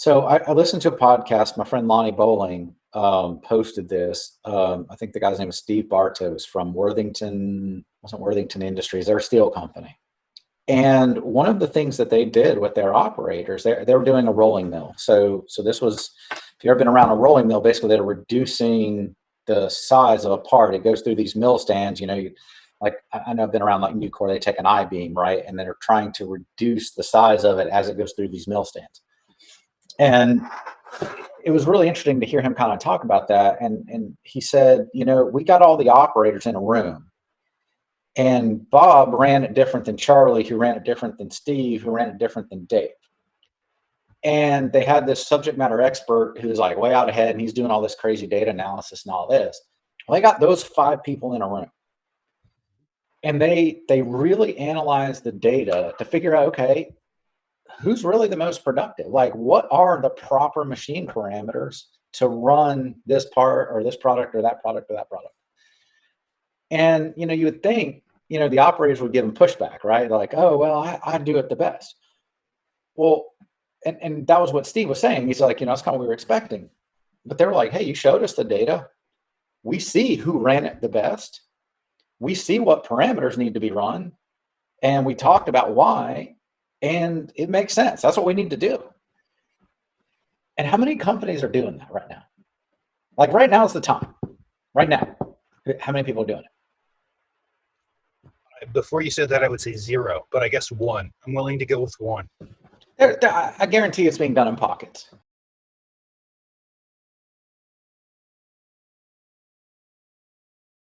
So I listened to a podcast. My friend Lonnie Bowling posted this. I think the guy's name is Steve Bartos from Worthington, wasn't Worthington Industries. They're a steel company. And one of the things that they did with their operators, they were doing a rolling mill. So this was, if you've ever been around a rolling mill, basically they're reducing the size of a part. It goes through these mill stands. Like I know I've been around like Nucor, they take an I-beam, right? And they're trying to reduce the size of it as it goes through these mill stands. And it was really interesting to hear him kind of talk about that. And he said, we got all the operators in a room, and Bob ran it different than Charlie, who ran it different than Steve, who ran it different than Dave. And they had this subject matter expert who's like way out ahead, and he's doing all this crazy data analysis and all this. Well, they got those five people in a room, and they really analyzed the data to figure out, okay, who's really the most productive? Like, what are the proper machine parameters to run this part or this product or that product or that product? And, you would think, the operators would give them pushback, right? Like, oh, well, I do it the best. Well, and that was what Steve was saying. He's like, that's kind of what we were expecting. But they were like, hey, you showed us the data. We see who ran it the best. We see what parameters need to be run. And we talked about why. And it makes sense. That's what we need to do. And how many companies are doing that right now? Like right now is the time. Right now. How many people are doing it? Before you said that, I would say zero, but I guess one. I'm willing to go with one. I guarantee it's being done in pockets.